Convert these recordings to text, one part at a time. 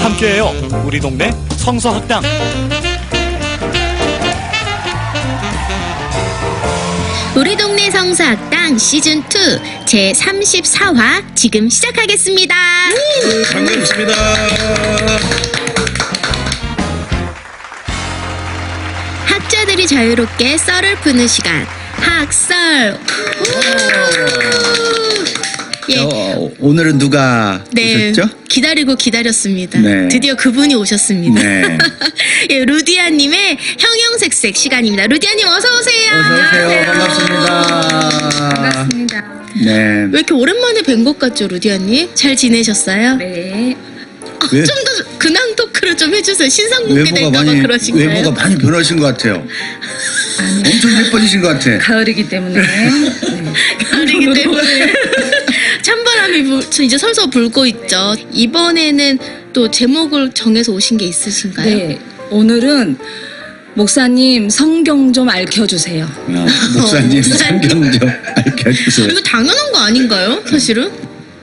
함께해요. 우리 동네 성서학당. 우리 동네 성서학당 시즌2 제34화 지금 시작하겠습니다. 반갑습니다. 학자들이 자유롭게 썰을 푸는 시간 학썰. 예. 오늘은 누가 네, 오셨죠? 기다리고 기다렸습니다. 네. 드디어 그분이 오셨습니다. 네. 예, 루디아님의 형형색색 시간입니다. 루디아님 어서 오세요. 어서오세요. 반갑습니다. 반갑습니다. 네. 왜 이렇게 오랜만에 뵌 것 같죠, 루디아님? 잘 지내셨어요? 네. 왜? 좀 더 근황 토크를 좀 해주세요. 신상 외모가 공개될까봐 많이 그러신가요? 외모가 많이 변하신 것 같아요. 엄청 예뻐지신 것 같아. 가을이기 때문에. 네. 가을이기 때문에 찬바람이 이제 설서 불고 있죠. 이번에는 또 제목을 정해서 오신 게 있으신가요? 네. 오늘은 목사님 성경 좀 알려주세요. 목사님 성경 좀 알려주세요. 이거 당연한 거 아닌가요? 사실은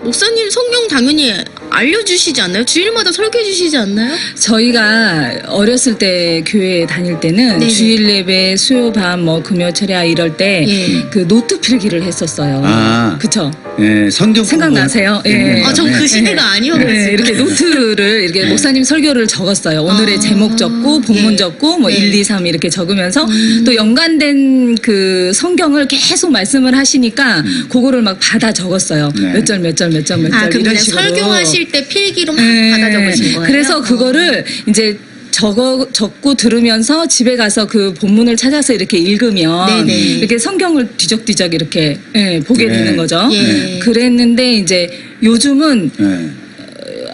목사님 성경 당연히 알려주시지 않나요? 주일마다 설교해 주시지 않나요? 저희가 어렸을 때 교회 다닐 때는 네네. 주일 예배, 수요 밤, 뭐 금요 철야 이럴 때 예. 그 노트 필기를 했었어요. 아. 그쵸? 네, 성경 생각나세요? 예. 전 그 시대가 아니어가지고. 네, 이렇게 노트를 이렇게 목사님 설교를 적었어요. 오늘의 아. 제목 적고 본문 예. 적고 뭐 네. 1, 2, 3 이렇게 적으면서 또 연관된 그 성경을 계속 말씀을 하시니까 그거를 막 받아 적었어요. 네. 몇 절 몇 절 몇 절 몇 절 아, 그럼 이런 그냥 식으로. 설교하실 때 필기로 막 네. 받아 적으신 거예요? 그래서 그거를 이제 적고 들으면서 집에 가서 그 본문을 찾아서 이렇게 읽으면 네네. 이렇게 성경을 뒤적뒤적 이렇게 보게 네. 되는 거죠. 예. 그랬는데 이제 요즘은 네.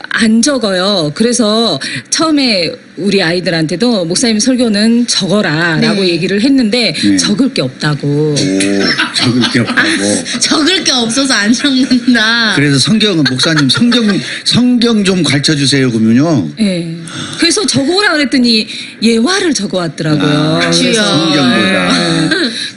안 적어요. 그래서 처음에 우리 아이들한테도 목사님 설교는 적어라라고 네. 얘기를 했는데 네. 적을 게 없다고. 오, 적을 게 없다고. 적을 게 없어서 안 적는다. 그래서 성경은 목사님 성경 좀 가르쳐 주세요 그러면요. 예. 그래서 적어오라 그랬더니 예화를 적어왔더라고요. 아, 주여. 성경보다.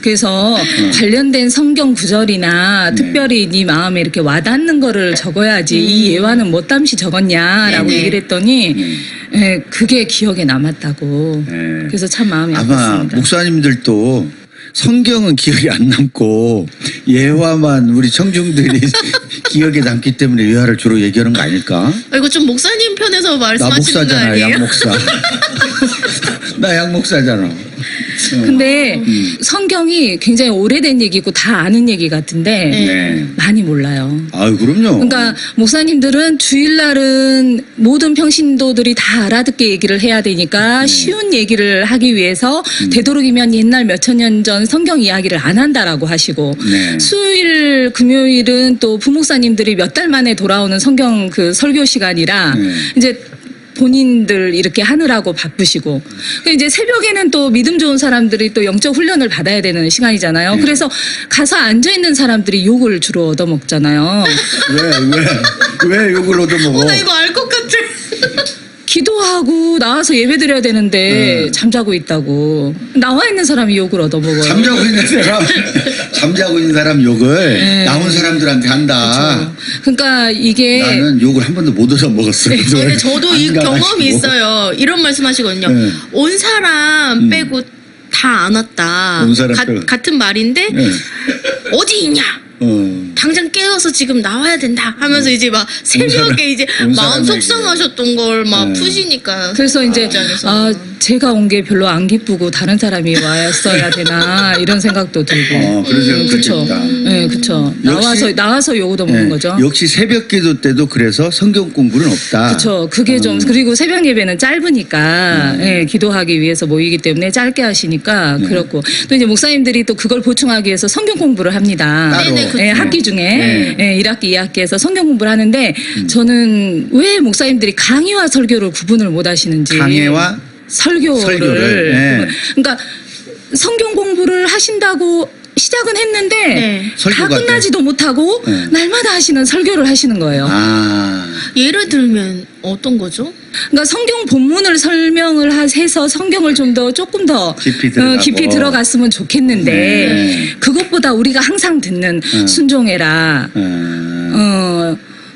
그래서 관련된 성경 구절이나 특별히 네 마음에 이렇게 와닿는 거를 적어야지 이 예화는 뭐 땀시 적었냐라고 네네. 얘기를 했더니 예, 그게 기억에 남았다고. 네. 그래서 참 마음이 아마 아팠습니다. 목사님들도 성경은 기억이 안 남고 예화만 우리 청중들이 기억에 남기 때문에 예화를 주로 얘기하는 거 아닐까? 이거 좀 목사님 편에서 나 말씀하시는 거 목사잖아, 아니에요? 양 목사. 나 양 목사잖아. 근데 성경이 굉장히 오래된 얘기고 다 아는 얘기 같은데 네. 많이 몰라요. 아유 그럼요. 그러니까 목사님들은 주일날은 모든 평신도들이 다 알아듣게 얘기를 해야 되니까 쉬운 얘기를 하기 위해서 되도록이면 옛날 몇천 년 전 성경 이야기를 안 한다라고 하시고 네. 수요일 금요일은 또 부목사님들이 몇 달 만에 돌아오는 성경 그 설교 시간이라 네. 이제 본인들 이렇게 하느라고 바쁘시고 이제 새벽에는 또 믿음 좋은 사람들이 또 영적 훈련을 받아야 되는 시간이잖아요. 그래서 가서 앉아 있는 사람들이 욕을 주로 얻어먹잖아요. 왜 욕을 얻어먹어? 나 이거 알 것 같아. 기도하고 나와서 예배 드려야 되는데 잠자고 있다고 나와 있는 사람이 욕을 얻어먹어요. 잠자고 있는 사람 욕을 나온 사람들한테 한다. 그러니까 이게 나는 욕을 한 번도 못 얻어먹었어. 근데 저도 이 안 경험이 가가지고. 있어요. 이런 말씀하시거든요. 네. 온 사람 빼고 다 안 왔다. 온 사람 빼고. 같은 말인데 네. 어디 있냐? 당장 깨워서 지금 나와야 된다 하면서 이제 막 새벽에 이제 온 마음 사람에게. 속상하셨던 걸 막 네. 푸시니까. 그래서 이제 입장에서. 아 제가 온 게 별로 안 기쁘고 다른 사람이 왔어야 되나 이런 생각도 들고. 그런 생각 그렇죠. 들겠다. 네, 그렇죠. 나와서 욕 얻어먹는 거죠. 역시 새벽기도 때도 그래서 성경 공부는 없다. 그렇죠. 그게 좀 그리고 새벽 예배는 짧으니까 예, 기도하기 위해서 모이기 때문에 짧게 하시니까 그렇고 또 이제 목사님들이 또 그걸 보충하기 위해서 성경 공부를 합니다. 따로. 네네, 예, 학기 중에 네. 예, 1학기, 2학기에서 성경 공부를 하는데 저는 왜 목사님들이 강의와 설교를 구분을 못 하시는지 강해와 설교를, 네. 그러니까 성경 공부를 하신다고 시작은 했는데 네. 다 설교가 끝나지도 못하고 네. 날마다 하시는 설교를 하시는 거예요. 예를 들면 어떤 거죠? 그러니까 성경 본문을 설명을 해서 성경을 좀 더 조금 더 깊이 들어가고. 깊이 들어갔으면 좋겠는데 네. 그것보다 무엇보다 우리가 항상 듣는 순종해라.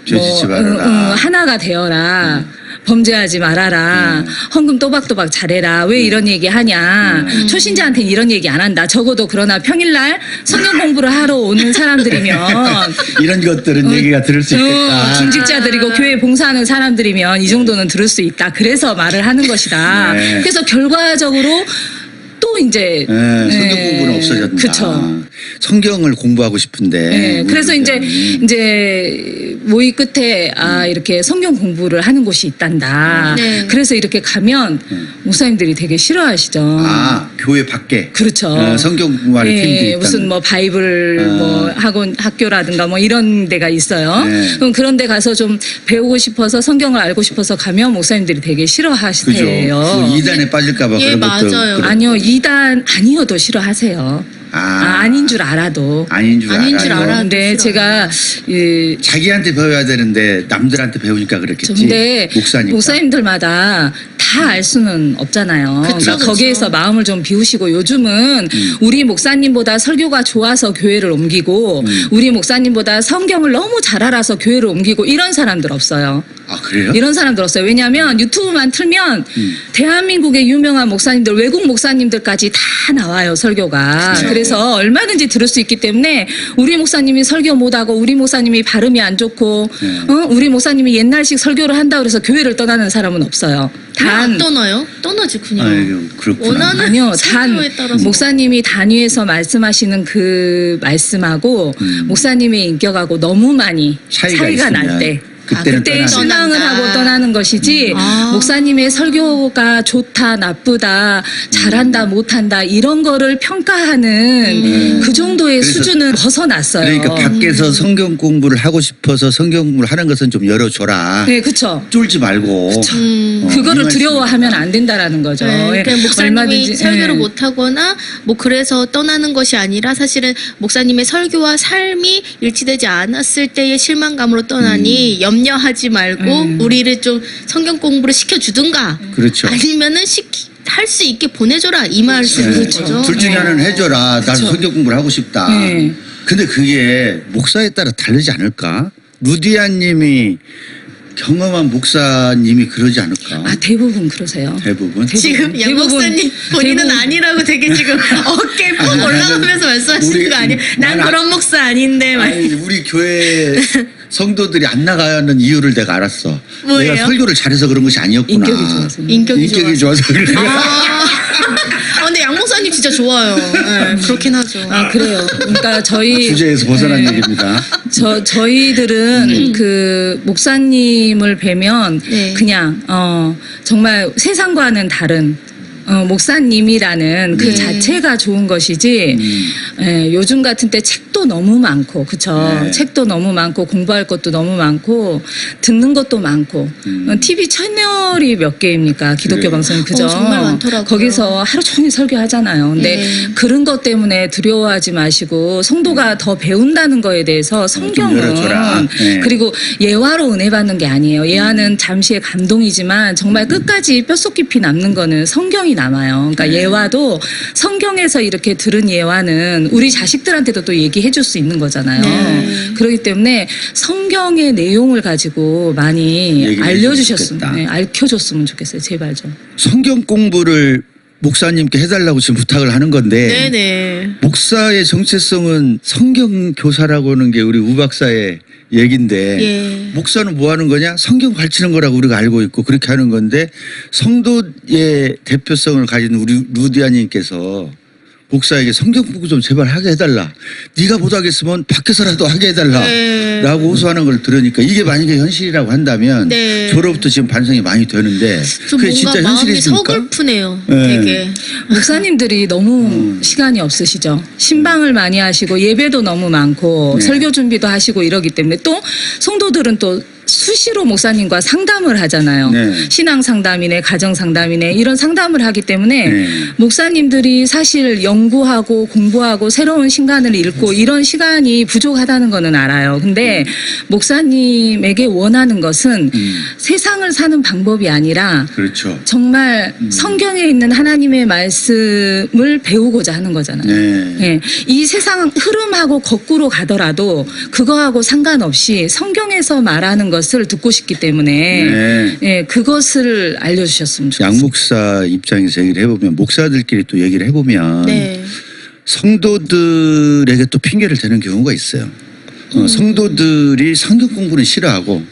죄짓지 말아라. 하나가 되어라. 범죄하지 말아라. 헌금 또박또박 잘해라. 왜 이런 얘기 하냐. 초신자한테는 이런 얘기 안 한다. 적어도 그러나 평일날 성경 공부를 하러 오는 사람들이면 이런 것들은 얘기가 들을 수 있겠다. 중직자들이고 교회 봉사하는 사람들이면 이 정도는 들을 수 있다. 그래서 말을 하는 것이다. 네. 그래서 결과적으로 또 이제 성경 공부는 없어졌다. 그쵸. 성경을 공부하고 싶은데. 네, 우리 그래서 교회는. 이제 모의 끝에 이렇게 성경 공부를 하는 곳이 있단다. 네. 그래서 이렇게 가면 목사님들이 되게 싫어하시죠. 교회 밖에. 그렇죠. 성경 공부하는 팀들이 있다. 무슨 뭐 바이블 뭐 학원 학교라든가 뭐 이런 데가 있어요. 네. 그럼 그런 데 가서 좀 배우고 싶어서 성경을 알고 싶어서 가면 목사님들이 되게 그죠. 싫어하시대요. 그 이단에 빠질까봐 예, 그런 것도. 맞아요. 아니요, 2단 아니어도 싫어하세요. 아닌 줄 알아도. 아닌 줄 알아요. 근데 제가 자기한테 배워야 되는데 남들한테 배우니까 그렇겠지. 근데 목사니까. 목사님들마다 다 알 수는 없잖아요. 그쵸, 그러니까 그쵸. 거기에서 마음을 좀 비우시고 요즘은 우리 목사님보다 설교가 좋아서 교회를 옮기고 우리 목사님보다 성경을 너무 잘 알아서 교회를 옮기고 이런 사람들 없어요. 아 그래요? 이런 사람들 없어요. 왜냐하면 유튜브만 틀면 대한민국의 유명한 목사님들, 외국 목사님들까지 다 나와요, 설교가. 그렇죠. 그래서 얼마든지 들을 수 있기 때문에 우리 목사님이 설교 못하고 우리 목사님이 발음이 안 좋고 우리 목사님이 옛날식 설교를 한다 그래서 교회를 떠나는 사람은 없어요. 안 떠나요? 떠나지 그냥. 아이고, 그렇구나. 원하는 아니요, 단 설교에 따라서. 목사님이 단위에서 말씀하시는 그 말씀하고 목사님의 인격하고 너무 많이 차이가 날 있으면 때. 그때는 그때 떠나는 신앙을 떠난다. 하고 떠나는 것이지 목사님의 설교가 좋다 나쁘다 잘한다 못한다 이런 거를 평가하는 그 정도의 그래서- 수준은 벗어났어요. 그러니까 밖에서 성경 공부를 하고 싶어서 성경 공부를 하는 것은 좀 열어줘라. 네, 그렇죠. 쫄지 말고. 그거를 이 말씀입니다. 두려워하면 안 된다라는 거죠. 네, 예, 그러니까 목사님이 얼마든지, 설교를 예. 못하거나 뭐 그래서 떠나는 것이 아니라 사실은 목사님의 설교와 삶이 일치되지 않았을 때의 실망감으로 떠나니 염려하지 말고 우리를 좀 성경 공부를 시켜주든가 그렇죠. 아니면은 할 수 있게 보내줘라 이 말씀인 그렇죠. 거죠. 둘 중에 하나는 해줘라. 나도 성경 공부를 하고 싶다. 네. 근데 그게 목사에 따라 다르지 않을까? 루디아님이 경험한 목사님이 그러지 않을까? 대부분 그러세요. 대부분. 지금 양 대부분- 목사님 본인은 대부분- 아니라고 되게 지금 어깨 푹 아니, 올라가면서 말씀하시는 우리- 거 아니에요? 난 난 그런 목사 아닌데 막. 아니, 우리 교회 성도들이 안 나가는 이유를 내가 알았어. 뭐예요? 내가 설교를 잘해서 그런 것이 아니었구나. 인격이 좋아서. 인격이 좋아서 그래. 근데 양 목사님 진짜 좋아요. 네, 그렇긴 하죠. 그래요. 그러니까 저희 주제에서 벗어난 얘기입니다. 저희들은 그 목사님을 뵈면 네. 그냥 정말 세상과는 다른 목사님이라는 그 네. 자체가 좋은 것이지 요즘 같은 때 책도 너무 많고 그쵸 네. 책도 너무 많고 공부할 것도 너무 많고 듣는 것도 많고 TV 채널이 몇 개입니까 기독교 그래요. 방송이 그죠 정말 많더라고요. 거기서 하루 종일 설교하잖아요 근데 네. 그런 것 때문에 두려워하지 마시고 성도가 더 배운다는 거에 대해서 성경은 열어줘라. 네. 그리고 예화로 은혜 받는 게 아니에요. 예화는 잠시의 감동이지만 정말 끝까지 뼛속 깊이 남는 거는 성경이 남아요. 그러니까 예화도 성경에서 이렇게 들은 예화는 우리 자식들한테도 또 얘기해 줄 수 있는 거잖아요. 네. 그렇기 때문에 성경의 내용을 가지고 많이 얘기를 알려주셨으면, 해줬으면 좋겠다. 알려줬으면 좋겠어요. 제발 좀. 성경 공부를 목사님께 해달라고 지금 부탁을 하는 건데 네네. 목사의 정체성은 성경 교사라고 하는 게 우리 우 박사의 얘긴데 예. 목사는 뭐 하는 거냐? 성경 가르치는 거라고 우리가 알고 있고 그렇게 하는 건데 성도의 대표성을 가진 우리 루디아님께서 목사에게 성경 공부 좀 제발 하게 해달라. 네가 못하겠으면 밖에서라도 하게 해달라. 네. 라고 호소하는 걸 들으니까 이게 만약에 현실이라고 한다면 네. 저로부터 지금 반성이 많이 되는데 좀 그게 뭔가 진짜 마음이 현실이십니까? 서글프네요. 네. 되게. 목사님들이 너무 시간이 없으시죠. 신방을 많이 하시고 예배도 너무 많고 네. 설교 준비도 하시고 이러기 때문에 또 성도들은 또 수시로 목사님과 상담을 하잖아요. 네. 신앙 상담이네, 가정 상담이네 이런 상담을 하기 때문에 네. 목사님들이 사실 연구하고 공부하고 새로운 신간을 읽고 이런 시간이 부족하다는 거는 알아요. 근데 목사님에게 원하는 것은 세상을 사는 방법이 아니라 그렇죠. 정말 성경에 있는 하나님의 말씀을 배우고자 하는 거잖아요. 네. 예, 이 세상 흐름하고 거꾸로 가더라도 그거하고 상관없이 성경에서 말하는 것을 듣고 싶기 때문에 네. 예, 그것을 알려주셨으면 좋겠어요. 양 목사 입장에서 얘기를 해보면 목사들끼리 또 얘기를 해보면 네. 성도들에게 또 핑계를 대는 경우가 있어요. 성도들이 성경 공부는 싫어하고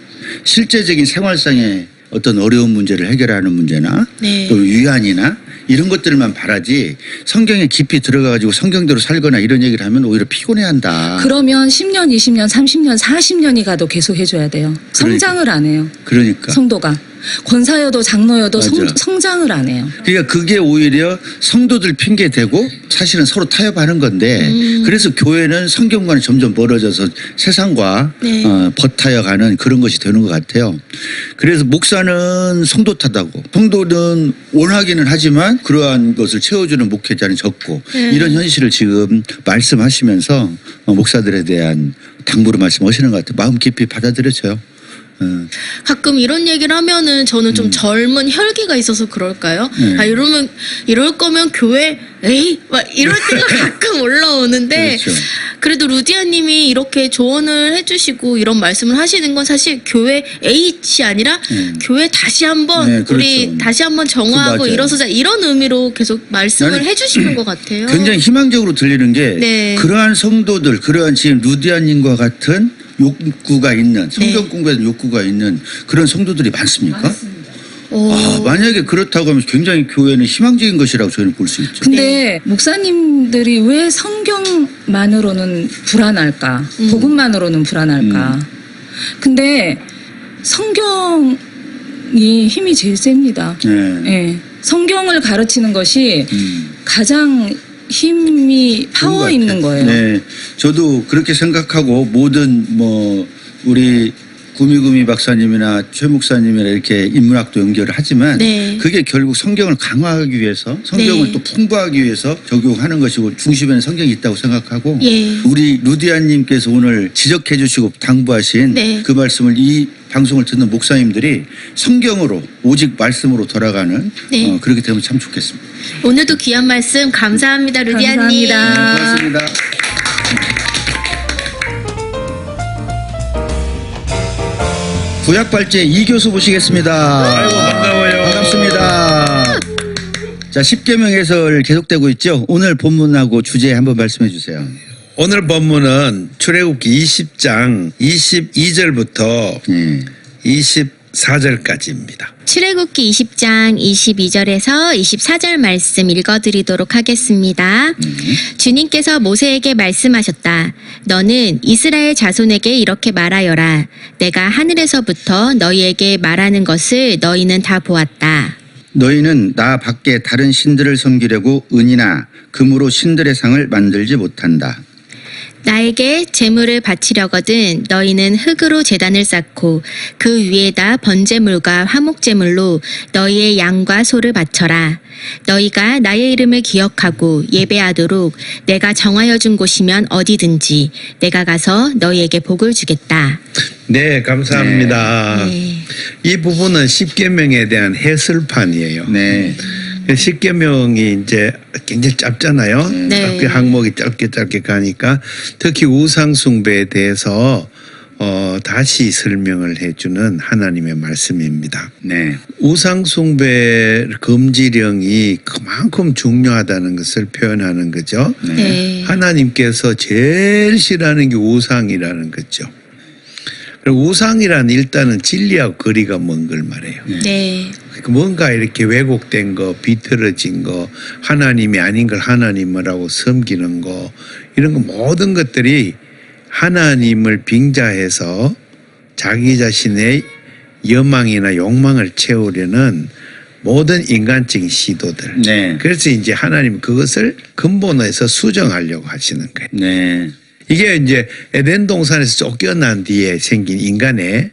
실제적인 생활상의 어떤 어려운 문제를 해결하는 문제나 네. 또 위안이나 이런 것들만 바라지 성경에 깊이 들어가가지고 성경대로 살거나 이런 얘기를 하면 오히려 피곤해한다. 그러면 10년, 20년, 30년, 40년이 가도 계속 해줘야 돼요. 성장을 안 해요. 그러니까. 성도가. 권사여도 장로여도 맞아. 성장을 안 해요. 그러니까 그게 오히려 성도들 핑계 대고 사실은 서로 타협하는 건데 그래서 교회는 성경과는 점점 멀어져서 세상과 네. 버타여가는 그런 것이 되는 것 같아요. 그래서 목사는 성도 탓하고 성도는 원하기는 하지만 그러한 것을 채워주는 목회자는 적고 네. 이런 현실을 지금 말씀하시면서 목사들에 대한 당부로 말씀하시는 것 같아요. 마음 깊이 받아들여져요. 가끔 이런 얘기를 하면은 저는 좀 젊은 혈기가 있어서 그럴까요? 아, 이럴 거면 교회, 에이, 막 이럴 때가 가끔 올라오는데, 그렇죠. 그래도 루디아님이 이렇게 조언을 해주시고 이런 말씀을 하시는 건 사실 교회 H이 아니라 교회 다시 한번 네, 그렇죠. 우리 다시 한번 정화하고 맞아요. 일어서자 이런 의미로 계속 말씀을 나는 해주시는 것 같아요. 굉장히 희망적으로 들리는 게 네. 그러한 성도들, 그러한 지금 루디아님과 같은 욕구가 있는 성경 네. 공부에 대한 욕구가 있는 그런 성도들이 많습니까? 오. 아, 만약에 그렇다고 하면 굉장히 교회는 희망적인 것이라고 저희는 볼 수 있죠. 근데 목사님들이 왜 성경만으로는 불안할까? 복음만으로는 불안할까? 근데 성경이 힘이 제일 셉니다. 네. 예. 성경을 가르치는 것이 가장 힘이 파워 그런 것 있는 같아요. 거예요. 네, 저도 그렇게 생각하고 모든 뭐 우리 구미구미 박사님이나 최 목사님이나 이렇게 인문학도 연결을 하지만 네. 그게 결국 성경을 강화하기 위해서 성경을 네. 또 풍부하기 위해서 적용하는 것이고 중심에는 성경이 있다고 생각하고 예. 우리 루디아님께서 오늘 지적해 주시고 당부하신 네. 그 말씀을 이 방송을 듣는 목사님들이 성경으로 오직 말씀으로 돌아가는 네. 그렇게 되면 참 좋겠습니다. 오늘도 귀한 말씀 감사합니다, 루디아님. 감사합니다. 고맙습니다. 구약발제 이교수 모시겠습니다. 아이고, 반가워요. 반갑습니다. 자, 10계명 해설 계속되고 있죠. 오늘 본문하고 주제 한번 말씀해 주세요. 오늘 본문은 출애굽기 20장 22절부터 네. 24절까지입니다. 출애굽기 20장 22절에서 24절 말씀 읽어드리도록 하겠습니다. 주님께서 모세에게 말씀하셨다. 너는 이스라엘 자손에게 이렇게 말하여라. 내가 하늘에서부터 너희에게 말하는 것을 너희는 다 보았다. 너희는 나 밖에 다른 신들을 섬기려고 은이나 금으로 신들의 상을 만들지 못한다. 나에게 제물을 바치려거든 너희는 흙으로 제단을 쌓고 그 위에다 번제물과 화목제물로 너희의 양과 소를 바쳐라. 너희가 나의 이름을 기억하고 예배하도록 내가 정하여 준 곳이면 어디든지 내가 가서 너희에게 복을 주겠다. 네, 감사합니다. 네. 이 부분은 십계명에 대한 해설판이에요. 네. 십계명이 이제 굉장히 짧잖아요. 네. 그 항목이 짧게 가니까 특히 우상 숭배에 대해서 다시 설명을 해주는 하나님의 말씀입니다. 네. 우상 숭배 금지령이 그만큼 중요하다는 것을 표현하는 거죠. 네. 하나님께서 제일 싫어하는 게 우상이라는 거죠. 그리고 우상이란 일단은 진리하고 거리가 먼 걸 말해요. 네. 뭔가 이렇게 왜곡된 거, 비틀어진 거, 하나님이 아닌 걸 하나님이라고 섬기는 거, 이런 거 모든 것들이 하나님을 빙자해서 자기 자신의 여망이나 욕망을 채우려는 모든 인간적인 시도들. 네. 그래서 이제 하나님 그것을 근본에서 수정하려고 하시는 거예요. 네. 이게 이제 에덴 동산에서 쫓겨난 뒤에 생긴 인간의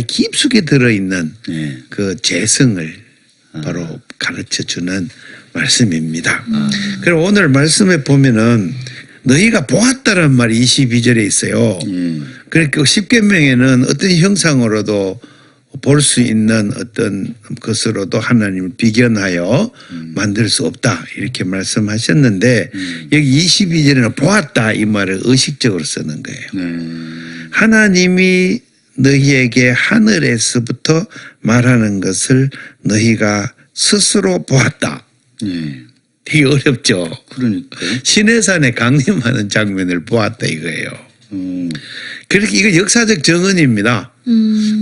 깊숙이 들어있는 네. 그 재성을 바로 가르쳐 주는 말씀입니다. 그리고 오늘 말씀에 보면은 너희가 보았다는 말이 22절에 있어요. 그러니까 십계명에는 어떤 형상으로도 볼 수 있는 어떤 것으로도 하나님을 비견하여 만들 수 없다 이렇게 말씀하셨는데 여기 22절에는 보았다 이 말을 의식적으로 쓰는 거예요. 하나님이 너희에게 하늘에서부터 말하는 것을 너희가 스스로 보았다. 되게 어렵죠. 그러니까요. 시내산에 강림하는 장면을 보았다 이거예요. 그렇게 이거 역사적 정언입니다.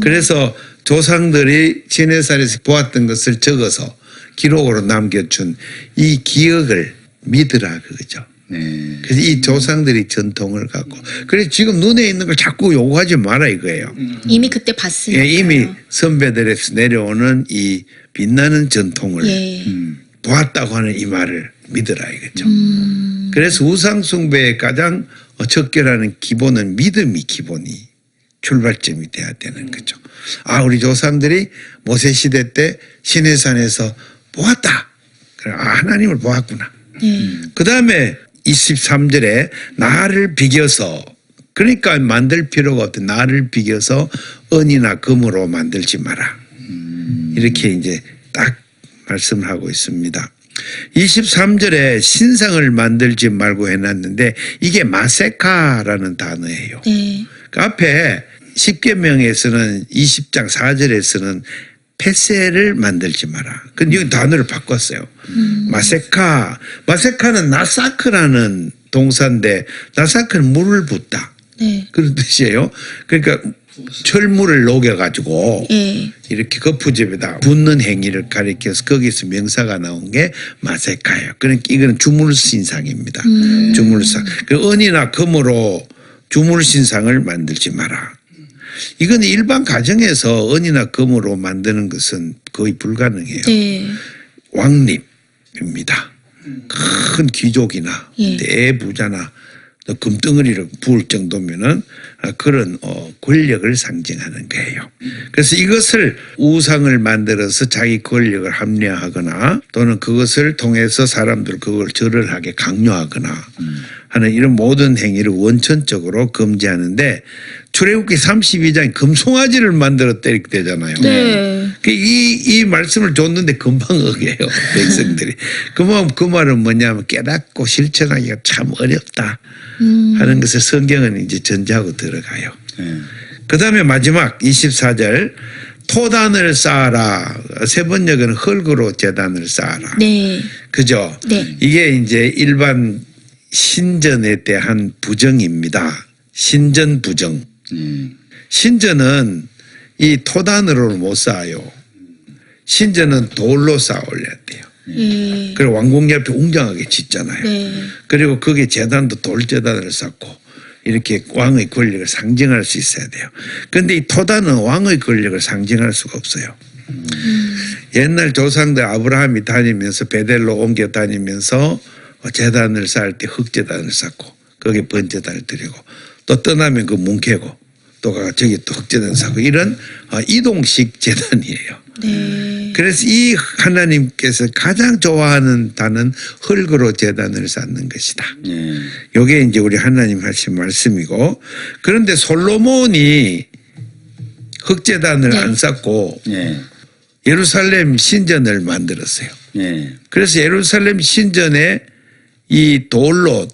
그래서 조상들이 시내산에서 보았던 것을 적어서 기록으로 남겨준 이 기억을 믿으라 그거죠. 네. 그래서 이 조상들이 전통을 갖고 그래서 지금 눈에 있는 걸 자꾸 요구하지 마라 이거예요. 이미 그때 봤으니까. 예, 이미 선배들에서 내려오는 이 빛나는 전통을 예. 보았다고 하는 이 말을 믿으라 이거죠. 그래서 우상 숭배의 가장 적절하는 기본은 믿음이 기본이 출발점이 돼야 되는 거죠. 아, 우리 조상들이 모세 시대 때 시내산에서 보았다. 그래, 아, 하나님을 보았구나. 그 다음에 23절에 나를 비겨서 그러니까 만들 필요가 없대. 나를 비겨서 은이나 금으로 만들지 마라. 이렇게 이제 딱 말씀을 하고 있습니다. 23절에 신상을 만들지 말고 해놨는데 이게 마세카라는 단어예요. 네. 그 앞에 10계명에서는 20장 4절에서는 폐쇄를 만들지 마라. 근데 여기 단어를 바꿨어요. 마세카는 나사크라는 동사인데 나사크는 물을 붓다. 네. 그런 뜻이에요. 그러니까 철물을 녹여가지고 예. 이렇게 거푸집에다 붓는 행위를 가리켜서 거기서 명사가 나온 게 마세카예요. 그러니까 이거는 주물신상입니다. 주물상. 그 은이나 금으로 주물신상을 만들지 마라. 이건 일반 가정에서 은이나 금으로 만드는 것은 거의 불가능해요. 네. 왕립입니다. 큰 귀족이나 예. 대부자나 금덩어리를 부을 정도면은 그런 권력을 상징하는 거예요. 그래서 이것을 우상을 만들어서 자기 권력을 합리화하거나 또는 그것을 통해서 사람들 그걸 절을 하게 강요하거나 하는 이런 모든 행위를 원천적으로 금지하는데 출애굽기 32장에 금송아지를 만들었다 이렇게 되잖아요. 네. 이 말씀을 줬는데 금방 어겨요 백성들이. 그 말은 뭐냐면 깨닫고 실천하기가 참 어렵다 하는 것을 성경은 이제 전제하고 들어가요. 그 다음에 마지막 24절 토단을 쌓아라. 세 번역은 흙으로 제단을 쌓아라. 네. 그죠? 네. 이게 이제 일반 신전에 대한 부정입니다. 신전 부정. 신전은 이 토단으로는 못 쌓아요. 신전은 돌로 쌓아 올려야 돼요. 예. 그리고 왕궁 옆에 웅장하게 짓잖아요. 네. 그리고 거기에 제단도 돌제단을 쌓고 이렇게 왕의 권력을 상징할 수 있어야 돼요. 그런데 이 토단은 왕의 권력을 상징할 수가 없어요. 옛날 조상들 아브라함이 다니면서 베델로 옮겨 다니면서 제단을 쌓을 때 흙제단을 쌓고 거기에 번제단을 드리고 또 떠나면 그 뭉개고 또 저기 또 흙제단 쌓고 이런 이동식 제단이에요. 네. 그래서 이 하나님께서 가장 좋아하는 단은 흙으로 제단을 쌓는 것이다. 요게 이제 우리 하나님 하신 말씀이고 그런데 솔로몬이 흙제단을 안 쌓고 예루살렘 신전을 만들었어요. 그래서 예루살렘 신전에 이 돌로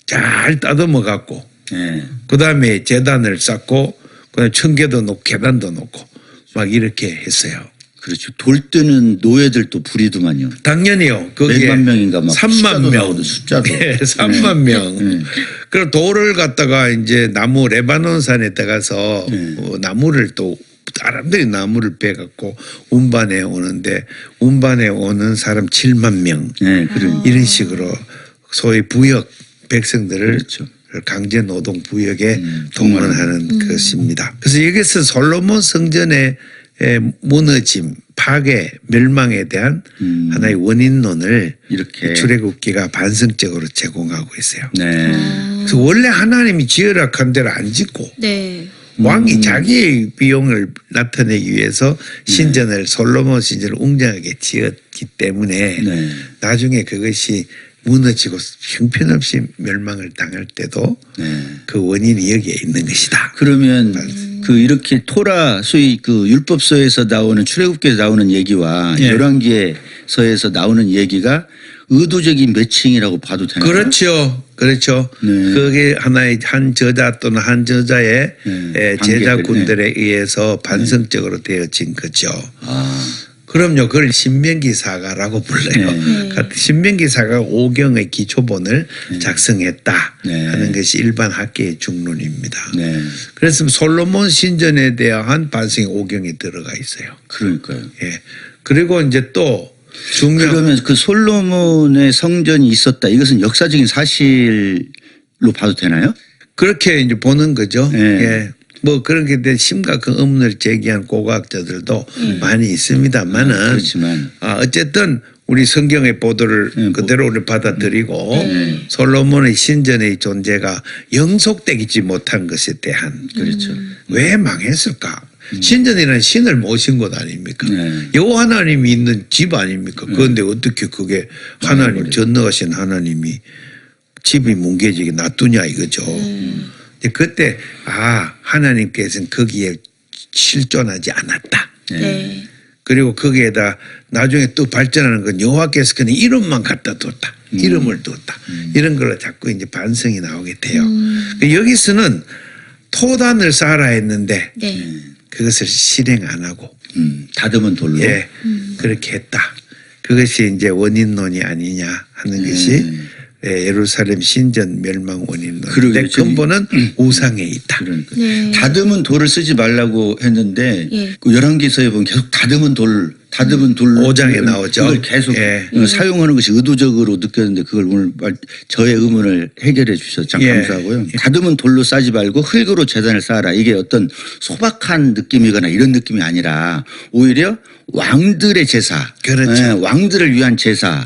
잘 따듬어 갖고 그 다음에 제단을 쌓고 그다음에 청계도 놓고 계단도 놓고 막 이렇게 했어요. 그렇죠. 돌 때는 노예들도 부리더만요. 당연히요. 그게 몇만 명인가 막 3만 숫자도 명. 나오고 숫자도. 네, 3만 명. 그리고 돌을 갖다가 이제 나무 레바논산에 가서 나무를 또 사람들이 나무를 베갖고 운반해 오는데 운반해 오는 사람 7만 명. 이런 식으로 소위 부역 백성들을 그렇죠. 강제 노동 부역에 동원하는 것입니다. 그래서 여기서 솔로몬 성전의 무너짐, 파괴, 멸망에 대한 하나의 원인론을 이렇게 출애굽기가 반성적으로 제공하고 있어요. 네. 그래서 그래서 원래 하나님이 지으라 한 대로 안 짓고 네. 왕이 자기의 비용을 나타내기 위해서 신전을 솔로몬 신전을 웅장하게 지었기 때문에 네. 나중에 그것이 무너지고 형편없이 멸망을 당할 때도 네. 그 원인이 여기에 있는 것이다. 그러면 그 이렇게 토라 소위 그 율법서에서 나오는 출애굽기에서 나오는 얘기와 예. 열왕기서에서 나오는 얘기가 의도적인 매칭이라고 봐도 되나요? 그렇죠. 그렇죠. 네. 그게 하나의 한 저자 또는 한 저자의 네. 제자군들에 의해서 반성적으로 되어진 거죠. 아, 그럼요. 그걸 신명기사가라고 불러요. 네. 신명기사가 오경의 기초본을 작성했다 네. 하는 것이 일반 학계의 중론입니다. 네. 그래서 솔로몬 신전에 대한 반성이 오경에 들어가 있어요. 그러니까요. 예. 그리고 이제 또 중요한 그러면 그 솔로몬의 성전이 있었다. 이것은 역사적인 사실로 봐도 되나요? 그렇게 이제 보는 거죠. 네. 예. 뭐 그렇게 된 심각한 의문을 제기한 고고학자들도 많이 있습니다만은 그렇지만 어쨌든 우리 성경의 보도를 네, 그대로 우리 받아들이고 솔로몬의 신전의 존재가 영속되지 못한 것에 대한 그렇죠. 왜 망했을까? 신전이라는 신을 모신 것 아닙니까? 네. 여호와 하나님이 있는 집 아닙니까? 그런데 어떻게 그게 하나님 전능하신 하나님이 집이 뭉개지게 놔두냐 이거죠. 근데 그때 하나님께서는 거기에 실존하지 않았다. 네. 그리고 거기에다 나중에 또 발전하는 건 여호와께서 그냥 이름만 갖다 뒀다. 이름을 뒀다. 이런 걸로 자꾸 이제 반성이 나오게 돼요. 여기서는 토단을 쌓아라 했는데 네. 그것을 실행 안 하고 다듬은 돌로. 예, 그렇게 했다. 그것이 이제 원인론이 아니냐 하는 것이 예루살렘 신전 멸망 원인론인데 그러게요. 근본은 우상에 있다. 그러니까. 네. 다듬은 돌을 쓰지 말라고 했는데 예. 그 열왕기서에 보면 계속 다듬은 돌로 5장에 나오죠. 그걸 계속 예. 사용하는 것이 의도적으로 느꼈는데 그걸 오늘 저의 의문을 해결해 주셔서 참 예. 감사하고요. 다듬은 돌로 싸지 말고 흙으로 제단을 쌓아라. 이게 어떤 소박한 느낌이거나 이런 느낌이 아니라 오히려 왕들의 제사, 그렇죠. 예, 왕들을 위한 제사를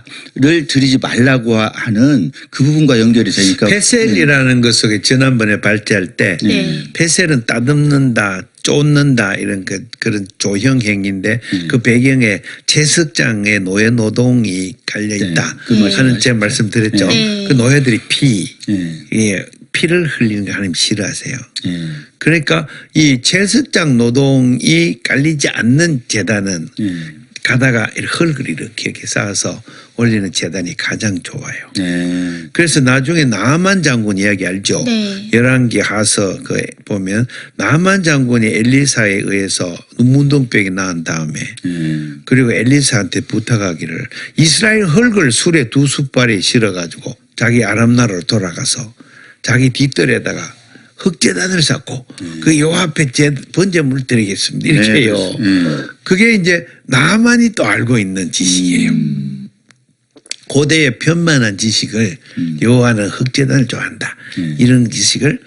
드리지 말라고 하는 그 부분과 연결이 되니까 페셀이라는 것 속에 지난번에 발제할 때 네. 페셀은 따듬는다, 쫓는다 이런 그런 조형 행위인데 그 배경에 채석장에 노예 노동이 깔려 있다 그 하는 제 말씀 드렸죠. 네. 그 노예들이 예. 피를 흘리는 거 하나님 싫어하세요. 예. 그러니까 이 채석장 노동이 깔리지 않는 제단은 가다가 흙을 이렇게 쌓아서 올리는 제단이 가장 좋아요. 예. 그래서 나중에 나아만 장군 이야기 알죠? 네. 열왕기 하서 그 보면 나아만 장군이 엘리사에 의해서 문둥병이 나은 다음에 그리고 엘리사한테 부탁하기를 이스라엘 흙을 술에 2숟발에 실어가지고 자기 아람 나라로 돌아가서 자기 뒷뜰에다가 흙제단을 쌓고 그 요 앞에 번제물 드리겠습니다. 이렇게 네, 해요. 그렇습니다. 그게 이제 나만이 또 알고 있는 지식이에요. 고대의 편만한 지식을 여호와는 흙제단을 좋아한다. 이런 지식을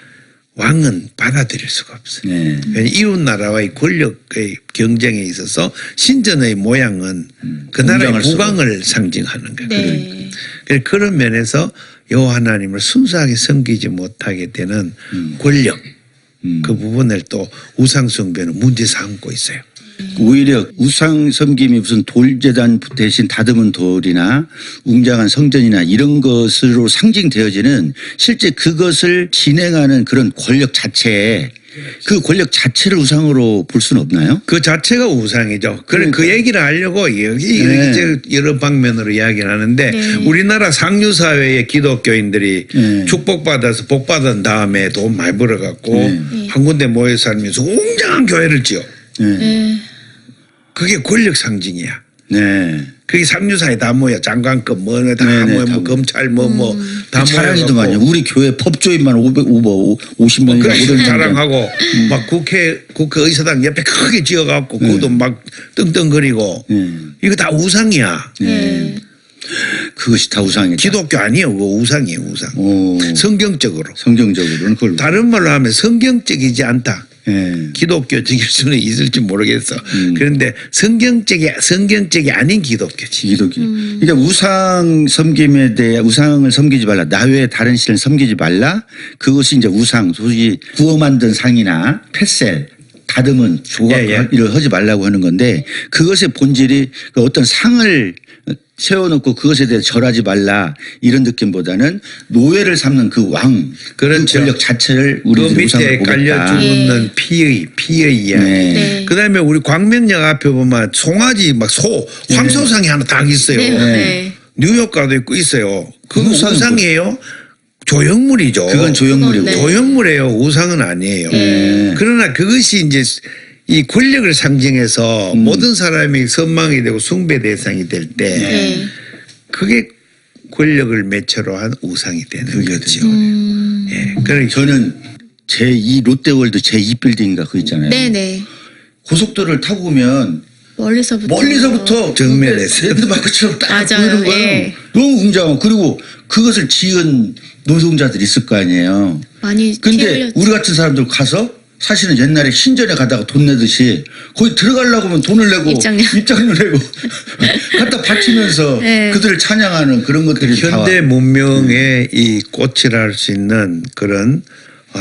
왕은 받아들일 수가 없어요. 네. 이웃 나라와의 권력의 경쟁에 있어서 신전의 모양은 그 나라의 공정할 수가 국왕을 상징하는 거예요. 네. 그래서 그런 면에서 여호와 하나님을 순수하게 섬기지 못하게 되는 권력 그 부분을 또 우상 숭배는 문제 삼고 있어요. 오히려 우상 섬김이 무슨 돌제단 대신 다듬은 돌이나 웅장한 성전이나 이런 것으로 상징되어지는 실제 그것을 진행하는 그런 권력 자체에 그 권력 자체를 우상으로 볼 수는 없나요? 그 자체가 우상이죠. 그 얘기를 하려고 여기 네. 이제 여러 방면으로 이야기를 하는데 네. 우리나라 상류사회의 기독교인들이 네. 축복받아서 복받은 다음에 돈 많이 벌어갖고 한 군데 모여서 살면서 웅장한 교회를 지어. 네. 그게 권력 상징이야. 네. 그게 상류사회 다 모여 장관급 뭐다 네, 모여 다 뭐 검찰 다 자랑이더만요. 모여갖고 우리 교회 법조인만 50명이나 그렇게 자랑하고 막 국회의사당 옆에 크게 지어갖고 그것도 막 떵떵거리고 이거 다 우상이야. 네. 그것이 다 우상이다. 기독교 아니에요. 그거 우상이에요. 우상. 오, 성경적으로. 성경적으로는 그걸 다른 말로 하면 성경적이지 않다. 예. 기독교적일 수는 있을지 모르겠어. 그런데 성경적이 아닌 기독교지. 기독교. 그러니까 우상 섬김에 대해 우상을 섬기지 말라. 나 외에 다른 신을 섬기지 말라. 그것이 이제 우상, 소위 구워 만든 상이나 펫셀, 다듬은 조각 이를 하지 말라고 하는 건데 그것의 본질이 그 어떤 상을 세워놓고 그것에 대해 절하지 말라 이런 느낌보다는 노예를 삼는 그 왕, 그렇죠. 그 권력 자체를 그 우리 밑에 우상으로 보겠다. 깔려 죽는 피의 이야기. 네. 네. 그다음에 우리 광명역 앞에 보면 송아지 막 소, 황소상이 하나 딱 있어요. 네. 네. 뉴욕 가도 있고 있어요. 그거 우상은 우상이에요? 조형물이죠. 그건 조형물이고. 네. 조형물이에요. 우상은 아니에요. 네. 그러나 그것이 이제 이 권력을 상징해서 모든 사람이 선망이 되고 숭배 대상이 될 때 네. 그게 권력을 매체로 한 우상이 되는 거죠. 예. 그러니까 저는 제2 롯데월드 제2빌딩인가 그거 있잖아요. 네네. 고속도로를 타고 오면 멀리서부터 정면에서 레드마크처럼 딱 맞아요. 보이는 거예요. 예. 너무 웅장하고 그리고 그것을 지은 노동자들이 있을 거 아니에요. 많이 근데 튀어올렸죠. 우리 같은 사람들 가서 사실은 옛날에 신전에 가다가 돈 내듯이 거기 들어가려고 하면 돈을 내고 입장료 내고 갖다 바치면서 네. 그들을 찬양하는 그런 것들이 현대 문명의 이 꽃이라 할 수 있는 그런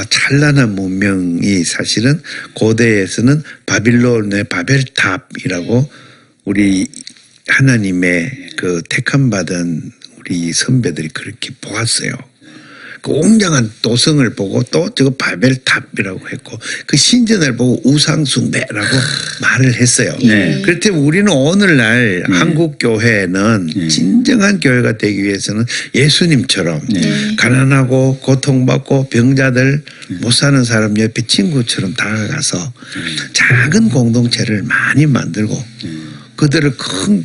찬란한 문명이 사실은 고대에서는 바빌론의 바벨탑이라고 우리 하나님의 그 택함받은 우리 선배들이 그렇게 보았어요. 그 웅장한 도성을 보고 또 저거 바벨탑이라고 했고 그 신전을 보고 우상숭배라고 말을 했어요. 네. 그렇기 때문에 우리는 오늘날 한국 교회는 진정한 교회가 되기 위해서는 예수님처럼 가난하고 고통받고 병자들 못 사는 사람 옆에 친구처럼 다가가서 작은 공동체를 많이 만들고 그들을 큰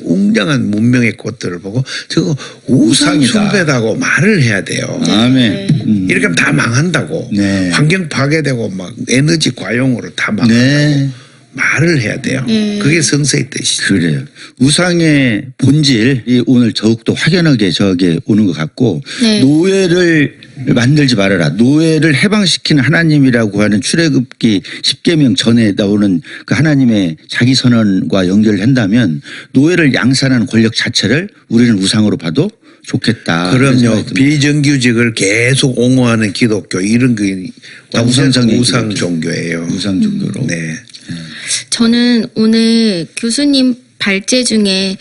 웅장한 문명의 꽃들을 보고 저거 우상숭배다고 말을 해야 돼요. 아멘. 이렇게 하면 다 망한다고. 네. 환경 파괴되고 막 에너지 과용으로 다 망한다고 네. 말을 해야 돼요. 그게 성서의 뜻이죠. 그래요. 우상의 본질이 오늘 더욱더 확연하게 저게 오는 것 같고 네. 노예를 만들지 말아라. 노예를 해방시키는 하나님이라고 하는 출애굽기 10계명 전에 나오는 그 하나님의 자기 선언과 연결을 한다면 노예를 양산하는 권력 자체를 우리는 우상으로 봐도 좋겠다. 그럼요. 비정규직을 계속 옹호하는 기독교 이런 게 다 우상 우상 종교예요. 우상 종교로. 네. 저는 오늘 교수님 발제 중에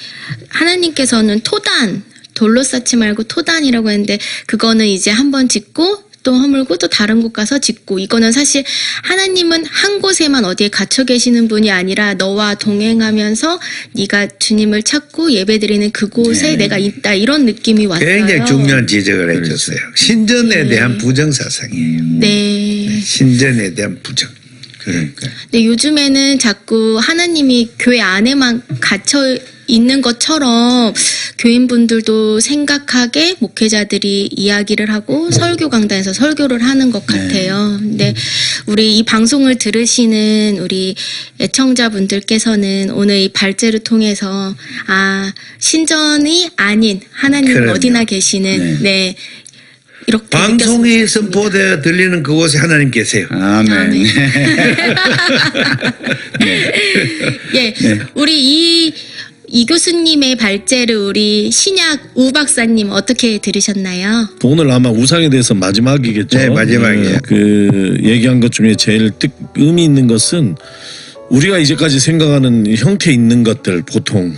하나님께서는 토단, 돌로 쌓지 말고 토단이라고 했는데 그거는 이제 한번 짓고 또 허물고 또 다른 곳 가서 짓고 이거는 사실 하나님은 한 곳에만 어디에 갇혀 계시는 분이 아니라 너와 동행하면서 네가 주님을 찾고 예배드리는 그곳에 내가 있다 이런 느낌이 왔어요. 굉장히 중요한 지적을 해줬어요. 신전에 대한 부정사상이에요. 네. 신전에 대한 부정. 그러니까. 근데 요즘에는 자꾸 하나님이 교회 안에만 갇혀 있는 것처럼 교인분들도 생각하게 목회자들이 이야기를 하고 설교 강단에서 설교를 하는 것 같아요. 근데 우리 이 방송을 들으시는 우리 애청자분들께서는 오늘 이 발제를 통해서 신전이 아닌 하나님 그럼요. 어디나 계시는 네. 이렇게 방송에 느꼈습니다. 선포되어 들리는 그곳에 하나님 계세요. 아멘. 아멘. 예, 우리 이 교수님의 발제를 우리 신약 우 박사님 어떻게 들으셨나요? 오늘 아마 우상에 대해서 마지막이겠죠. 네, 마지막이에요. 그 얘기한 것 중에 제일 의미 있는 것은 우리가 이제까지 생각하는 형태 있는 것들 보통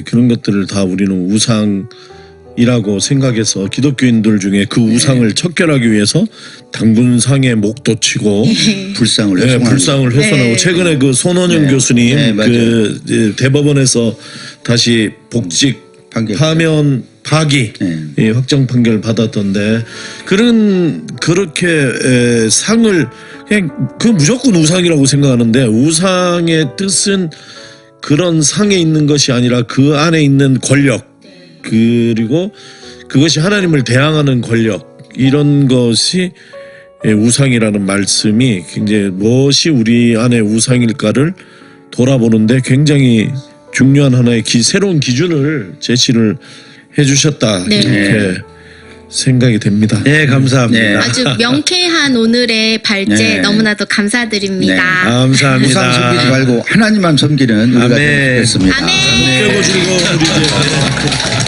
그런 것들을 다 우리는 우상이라고 생각해서 기독교인들 중에 그 우상을 척결하기 위해서 당군상에 목도 치고 불상을 네, 훼손하는 불상을 훼손하고 네. 최근에 그 손원영 네. 교수님 네, 맞아요. 그 대법원에서 다시 복직 판결. 파면 파기 네. 확정 판결 받았던데 그렇게 상을 그냥 그 무조건 우상이라고 생각하는데 우상의 뜻은 그런 상에 있는 것이 아니라 그 안에 있는 권력 그리고 그것이 하나님을 대항하는 권력 이런 것이 우상이라는 말씀이 굉장히 무엇이 우리 안에 우상일까를 돌아보는데 굉장히 중요한 하나의 새로운 기준을 제시를 해주셨다 네. 이렇게 생각이 됩니다. 네, 감사합니다. 네. 아주 명쾌한 오늘의 발제 네. 너무나도 감사드립니다. 감사합니다. 우상 섬기지 말고 하나님만 섬기는 우리가 아멘. 되겠습니다. 아멘. 깨고 즐거운 우리 이제